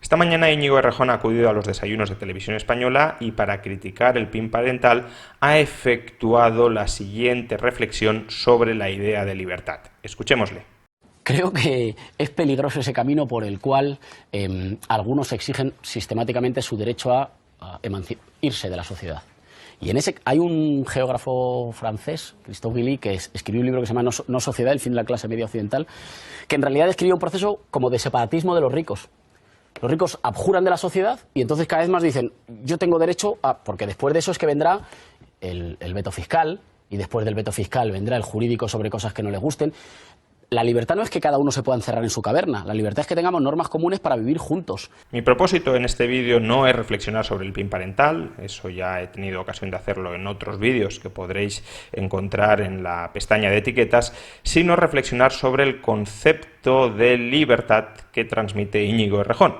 Esta mañana Íñigo Errejón ha acudido a los desayunos de Televisión Española y para criticar el PIN parental ha efectuado la siguiente reflexión sobre la idea de libertad. Escuchémosle. Creo que es peligroso ese camino por el cual algunos exigen sistemáticamente su derecho a irse de la sociedad. Y en ese hay un geógrafo francés, Christophe Guilly, que escribió un libro que se llama No sociedad, el fin de la clase media occidental, que en realidad describe un proceso como de separatismo de los ricos. Los ricos abjuran de la sociedad y entonces cada vez más dicen, yo tengo derecho a... Porque después de eso es que vendrá el veto fiscal, y después del veto fiscal vendrá el jurídico sobre cosas que no les gusten. La libertad no es que cada uno se pueda encerrar en su caverna, la libertad es que tengamos normas comunes para vivir juntos. Mi propósito en este vídeo no es reflexionar sobre el PIN parental, eso ya he tenido ocasión de hacerlo en otros vídeos que podréis encontrar en la pestaña de etiquetas, sino reflexionar sobre el concepto de libertad que transmite Íñigo Errejón.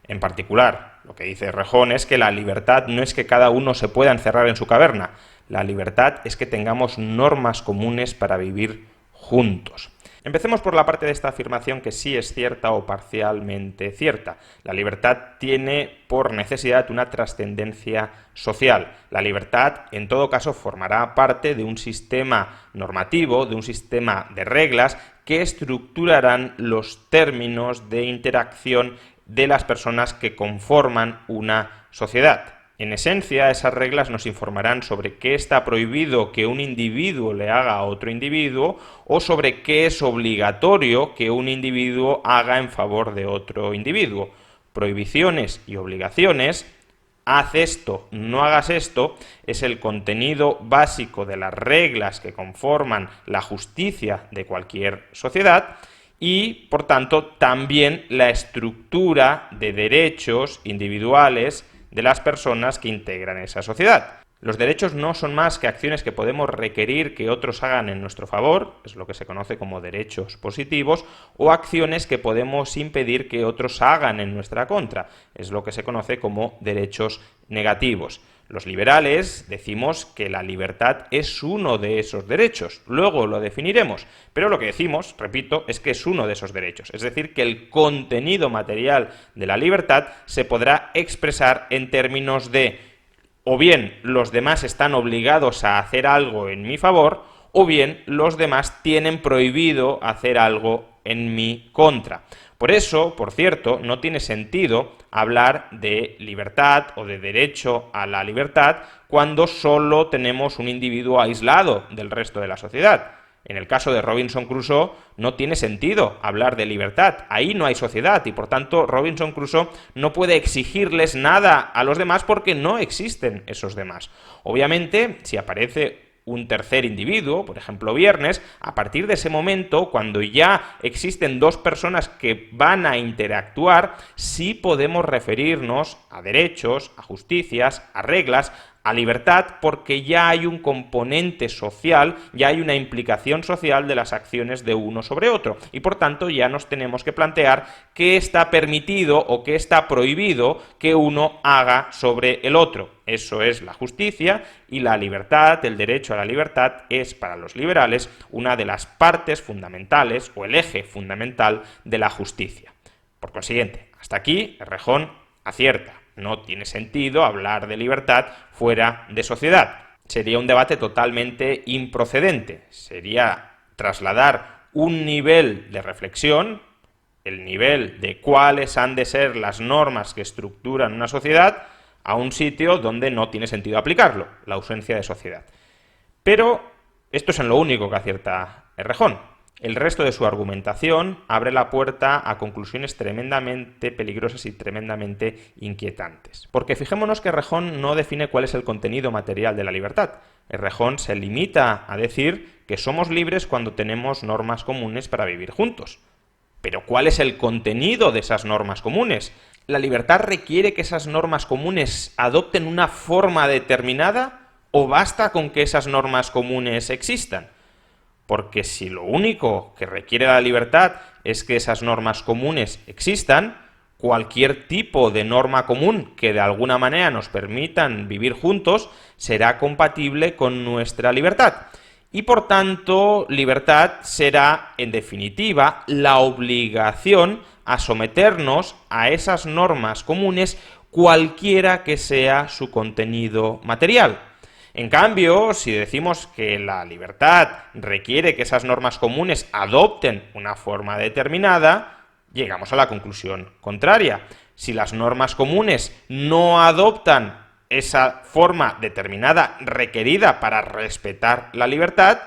En particular, lo que dice Errejón es que la libertad no es que cada uno se pueda encerrar en su caverna, la libertad es que tengamos normas comunes para vivir juntos. Empecemos por la parte de esta afirmación que sí es cierta o parcialmente cierta. La libertad tiene por necesidad una trascendencia social. La libertad, en todo caso, formará parte de un sistema normativo, de un sistema de reglas que estructurarán los términos de interacción de las personas que conforman una sociedad. En esencia, esas reglas nos informarán sobre qué está prohibido que un individuo le haga a otro individuo o sobre qué es obligatorio que un individuo haga en favor de otro individuo. Prohibiciones y obligaciones, haz esto, no hagas esto, es el contenido básico de las reglas que conforman la justicia de cualquier sociedad y, por tanto, también la estructura de derechos individuales de las personas que integran esa sociedad. Los derechos no son más que acciones que podemos requerir que otros hagan en nuestro favor, es lo que se conoce como derechos positivos, o acciones que podemos impedir que otros hagan en nuestra contra, es lo que se conoce como derechos negativos. Los liberales decimos que la libertad es uno de esos derechos, luego lo definiremos, pero lo que decimos, repito, es que es uno de esos derechos, es decir, que el contenido material de la libertad se podrá expresar en términos de o bien los demás están obligados a hacer algo en mi favor, o bien los demás tienen prohibido hacer algo en mi contra. Por eso, por cierto, no tiene sentido hablar de libertad o de derecho a la libertad cuando solo tenemos un individuo aislado del resto de la sociedad. En el caso de Robinson Crusoe no tiene sentido hablar de libertad, ahí no hay sociedad y por tanto Robinson Crusoe no puede exigirles nada a los demás porque no existen esos demás. Obviamente, si aparece un tercer individuo, por ejemplo Viernes, a partir de ese momento, cuando ya existen dos personas que van a interactuar, sí podemos referirnos a derechos, a justicias, a reglas, a libertad, porque ya hay un componente social, ya hay una implicación social de las acciones de uno sobre otro, y por tanto ya nos tenemos que plantear qué está permitido o qué está prohibido que uno haga sobre el otro. Eso es la justicia y la libertad, el derecho a la libertad, es para los liberales una de las partes fundamentales o el eje fundamental de la justicia. Por consiguiente, hasta aquí Errejón acierta. No tiene sentido hablar de libertad fuera de sociedad. Sería un debate totalmente improcedente. Sería trasladar un nivel de reflexión, el nivel de cuáles han de ser las normas que estructuran una sociedad, a un sitio donde no tiene sentido aplicarlo, la ausencia de sociedad. Pero esto es en lo único que acierta Errejón. El resto de su argumentación abre la puerta a conclusiones tremendamente peligrosas y tremendamente inquietantes. Porque fijémonos que Errejón no define cuál es el contenido material de la libertad. Errejón se limita a decir que somos libres cuando tenemos normas comunes para vivir juntos. Pero ¿cuál es el contenido de esas normas comunes? ¿La libertad requiere que esas normas comunes adopten una forma determinada o basta con que esas normas comunes existan? Porque si lo único que requiere la libertad es que esas normas comunes existan, cualquier tipo de norma común que de alguna manera nos permitan vivir juntos será compatible con nuestra libertad. y por tanto libertad será, en definitiva, la obligación a someternos a esas normas comunes cualquiera que sea su contenido material. En cambio, si decimos que la libertad requiere que esas normas comunes adopten una forma determinada, llegamos a la conclusión contraria. Si las normas comunes no adoptan esa forma determinada requerida para respetar la libertad,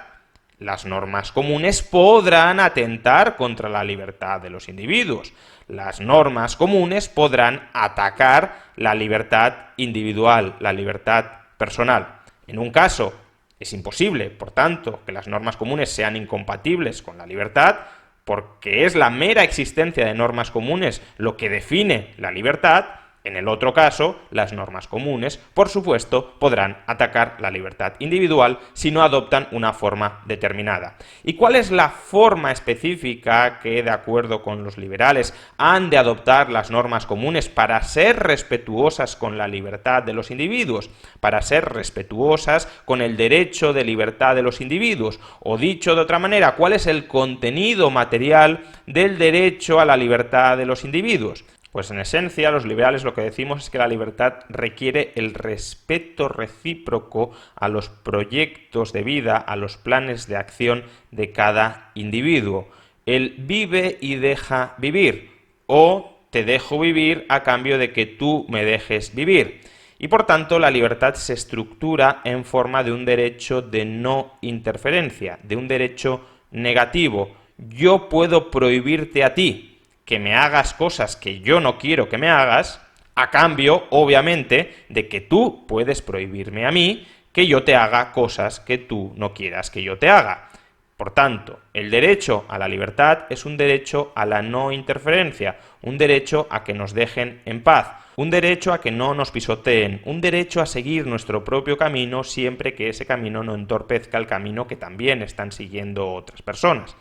las normas comunes podrán atentar contra la libertad de los individuos. Las normas comunes podrán atacar la libertad individual, la libertad personal. En un caso, es imposible, por tanto, que las normas comunes sean incompatibles con la libertad, porque es la mera existencia de normas comunes lo que define la libertad. En el otro caso, las normas comunes, por supuesto, podrán atacar la libertad individual si no adoptan una forma determinada. ¿Y cuál es la forma específica que, de acuerdo con los liberales, han de adoptar las normas comunes para ser respetuosas con la libertad de los individuos, para ser respetuosas con el derecho de libertad de los individuos? O dicho de otra manera, ¿cuál es el contenido material del derecho a la libertad de los individuos? Pues en esencia, los liberales lo que decimos es que la libertad requiere el respeto recíproco a los proyectos de vida, a los planes de acción de cada individuo. El vive y deja vivir, o te dejo vivir a cambio de que tú me dejes vivir. Y por tanto, la libertad se estructura en forma de un derecho de no interferencia, de un derecho negativo. Yo puedo prohibirte a ti que me hagas cosas que yo no quiero que me hagas, a cambio, obviamente, de que tú puedes prohibirme a mí que yo te haga cosas que tú no quieras que yo te haga. Por tanto, el derecho a la libertad es un derecho a la no interferencia, un derecho a que nos dejen en paz, un derecho a que no nos pisoteen, un derecho a seguir nuestro propio camino siempre que ese camino no entorpezca el camino que también están siguiendo otras personas.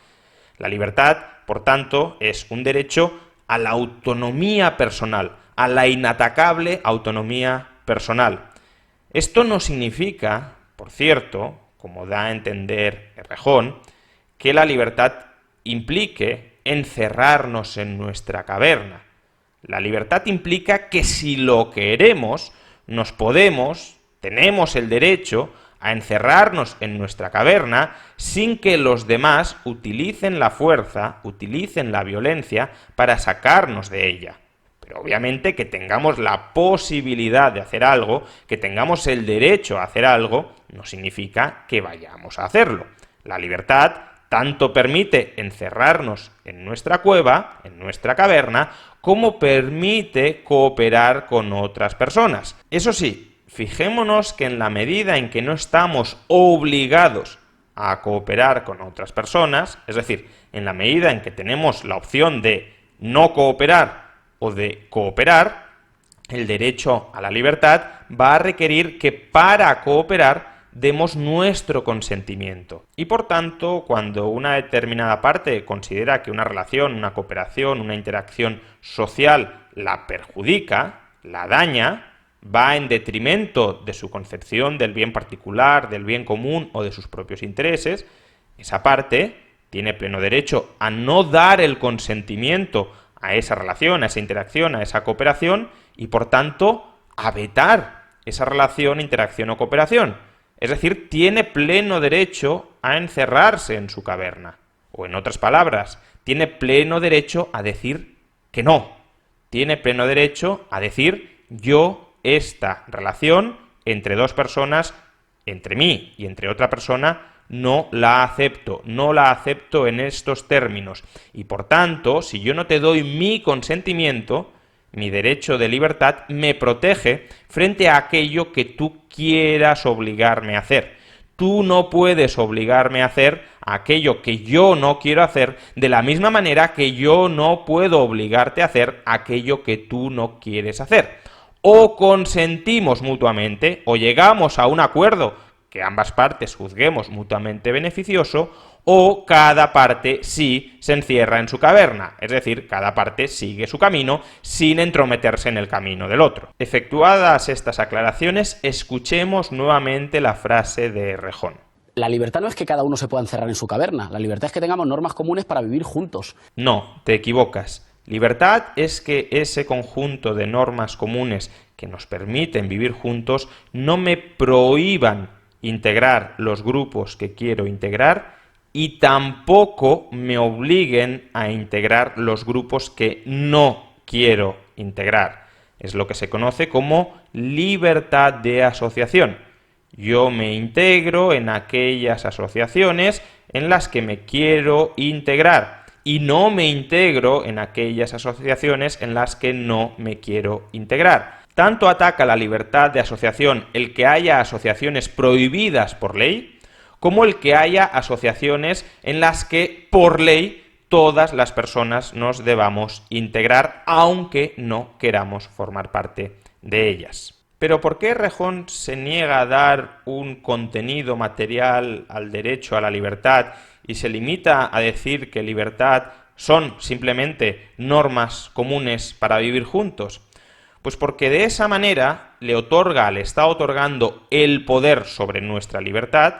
La libertad, por tanto, es un derecho a la autonomía personal, a la inatacable autonomía personal. Esto no significa, por cierto, como da a entender Errejón, que la libertad implique encerrarnos en nuestra caverna. La libertad implica que si lo queremos, tenemos el derecho a encerrarnos en nuestra caverna sin que los demás utilicen la fuerza, utilicen la violencia para sacarnos de ella. Pero obviamente que tengamos la posibilidad de hacer algo, que tengamos el derecho a hacer algo, no significa que vayamos a hacerlo. La libertad tanto permite encerrarnos en nuestra cueva, en nuestra caverna, como permite cooperar con otras personas. Eso sí, fijémonos que en la medida en que no estamos obligados a cooperar con otras personas, es decir, en la medida en que tenemos la opción de no cooperar o de cooperar, el derecho a la libertad va a requerir que para cooperar demos nuestro consentimiento. Y por tanto, cuando una determinada parte considera que una relación, una cooperación, una interacción social la perjudica, la daña, va en detrimento de su concepción del bien particular, del bien común o de sus propios intereses, esa parte tiene pleno derecho a no dar el consentimiento a esa relación, a esa interacción, a esa cooperación y, por tanto, a vetar esa relación, interacción o cooperación. Es decir, tiene pleno derecho a encerrarse en su caverna. O, en otras palabras, tiene pleno derecho a decir que no. Tiene pleno derecho a decir yo esta relación entre dos personas, entre mí y entre otra persona, no la acepto en estos términos. Y por tanto, si yo no te doy mi consentimiento, mi derecho de libertad me protege frente a aquello que tú quieras obligarme a hacer. Tú no puedes obligarme a hacer aquello que yo no quiero hacer, de la misma manera que yo no puedo obligarte a hacer aquello que tú no quieres hacer. O consentimos mutuamente, o llegamos a un acuerdo que ambas partes juzguemos mutuamente beneficioso, o cada parte sí se encierra en su caverna, es decir, cada parte sigue su camino sin entrometerse en el camino del otro. Efectuadas estas aclaraciones, escuchemos nuevamente la frase de Errejón. La libertad no es que cada uno se pueda encerrar en su caverna, la libertad es que tengamos normas comunes para vivir juntos. No, te equivocas. Libertad es que ese conjunto de normas comunes que nos permiten vivir juntos no me prohíban integrar los grupos que quiero integrar y tampoco me obliguen a integrar los grupos que no quiero integrar. Es lo que se conoce como libertad de asociación. Yo me integro en aquellas asociaciones en las que me quiero integrar y no me integro en aquellas asociaciones en las que no me quiero integrar. Tanto ataca la libertad de asociación el que haya asociaciones prohibidas por ley, como el que haya asociaciones en las que, por ley, todas las personas nos debamos integrar, aunque no queramos formar parte de ellas. Pero ¿por qué Rejón se niega a dar un contenido material al derecho a la libertad y se limita a decir que libertad son simplemente normas comunes para vivir juntos? Pues porque de esa manera le está otorgando el poder sobre nuestra libertad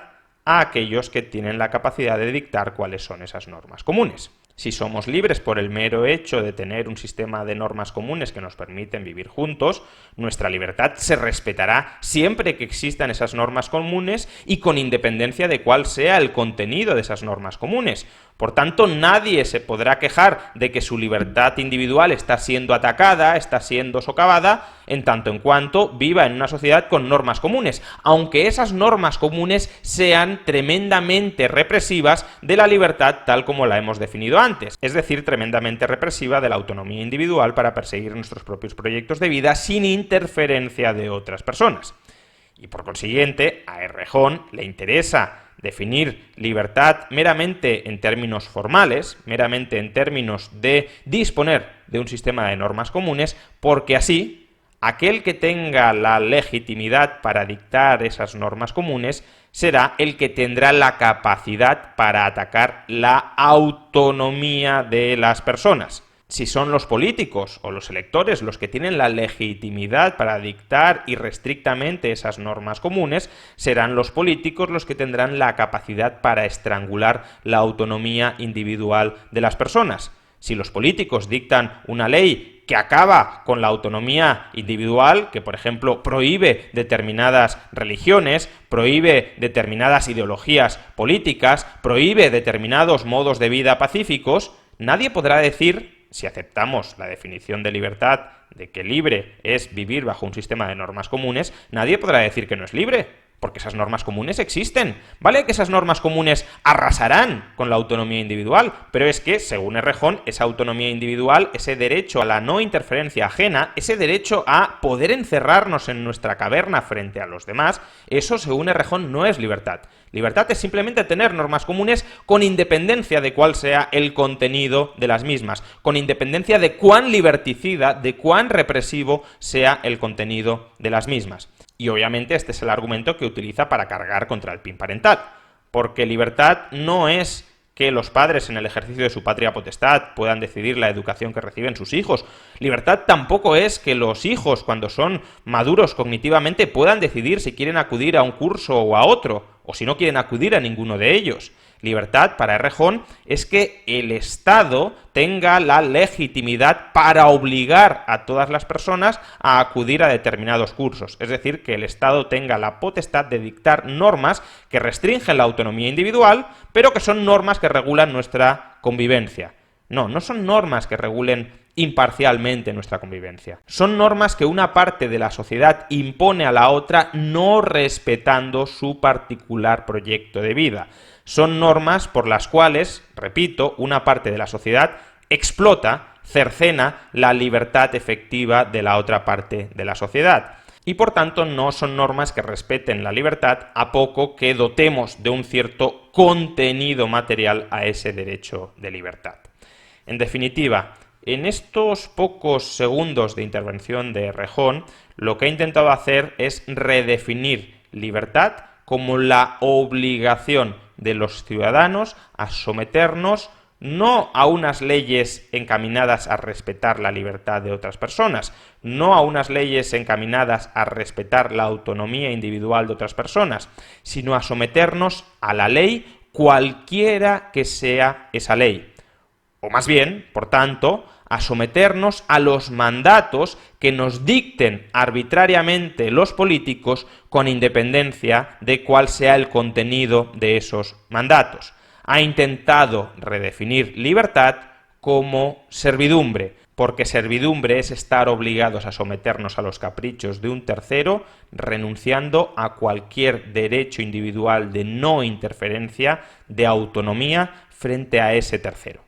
a aquellos que tienen la capacidad de dictar cuáles son esas normas comunes. Si somos libres por el mero hecho de tener un sistema de normas comunes que nos permiten vivir juntos, nuestra libertad se respetará siempre que existan esas normas comunes y con independencia de cuál sea el contenido de esas normas comunes. Por tanto, nadie se podrá quejar de que su libertad individual está siendo atacada, está siendo socavada, en tanto en cuanto viva en una sociedad con normas comunes, aunque esas normas comunes sean tremendamente represivas de la libertad tal como la hemos definido antes, es decir, tremendamente represiva de la autonomía individual para perseguir nuestros propios proyectos de vida sin interferencia de otras personas. Y por consiguiente, a Errejón le interesa definir libertad meramente en términos formales, meramente en términos de disponer de un sistema de normas comunes, porque así, aquel que tenga la legitimidad para dictar esas normas comunes será el que tendrá la capacidad para atacar la autonomía de las personas. Si son los políticos o los electores los que tienen la legitimidad para dictar irrestrictamente esas normas comunes, serán los políticos los que tendrán la capacidad para estrangular la autonomía individual de las personas. Si los políticos dictan una ley que acaba con la autonomía individual, que por ejemplo prohíbe determinadas religiones, prohíbe determinadas ideologías políticas, prohíbe determinados modos de vida pacíficos, nadie podrá decir, si aceptamos la definición de libertad, de que libre es vivir bajo un sistema de normas comunes, nadie podrá decir que no es libre, porque esas normas comunes existen. Vale que esas normas comunes arrasarán con la autonomía individual, pero es que, según Errejón, esa autonomía individual, ese derecho a la no interferencia ajena, ese derecho a poder encerrarnos en nuestra caverna frente a los demás, eso, según Errejón, no es libertad. Libertad es simplemente tener normas comunes con independencia de cuál sea el contenido de las mismas, con independencia de cuán liberticida, de cuán represivo sea el contenido de las mismas. Y obviamente este es el argumento que utiliza para cargar contra el PIN parental, porque libertad no es que los padres en el ejercicio de su patria potestad puedan decidir la educación que reciben sus hijos. Libertad tampoco es que los hijos, cuando son maduros cognitivamente, puedan decidir si quieren acudir a un curso o a otro, o si no quieren acudir a ninguno de ellos. Libertad, para Errejón, es que el Estado tenga la legitimidad para obligar a todas las personas a acudir a determinados cursos. Es decir, que el Estado tenga la potestad de dictar normas que restringen la autonomía individual, pero que son normas que regulan nuestra convivencia. No son normas que regulen imparcialmente nuestra convivencia. Son normas que una parte de la sociedad impone a la otra no respetando su particular proyecto de vida. Son normas por las cuales, repito, una parte de la sociedad explota, cercena la libertad efectiva de la otra parte de la sociedad. Y por tanto no son normas que respeten la libertad a poco que dotemos de un cierto contenido material a ese derecho de libertad. En definitiva, en estos pocos segundos de intervención de Errejón, lo que ha intentado hacer es redefinir libertad como la obligación de los ciudadanos a someternos no a unas leyes encaminadas a respetar la libertad de otras personas, no a unas leyes encaminadas a respetar la autonomía individual de otras personas, sino a someternos a la ley cualquiera que sea esa ley. O más bien, por tanto, a someternos a los mandatos que nos dicten arbitrariamente los políticos con independencia de cuál sea el contenido de esos mandatos. Ha intentado redefinir libertad como servidumbre, porque servidumbre es estar obligados a someternos a los caprichos de un tercero, renunciando a cualquier derecho individual de no interferencia, de autonomía frente a ese tercero.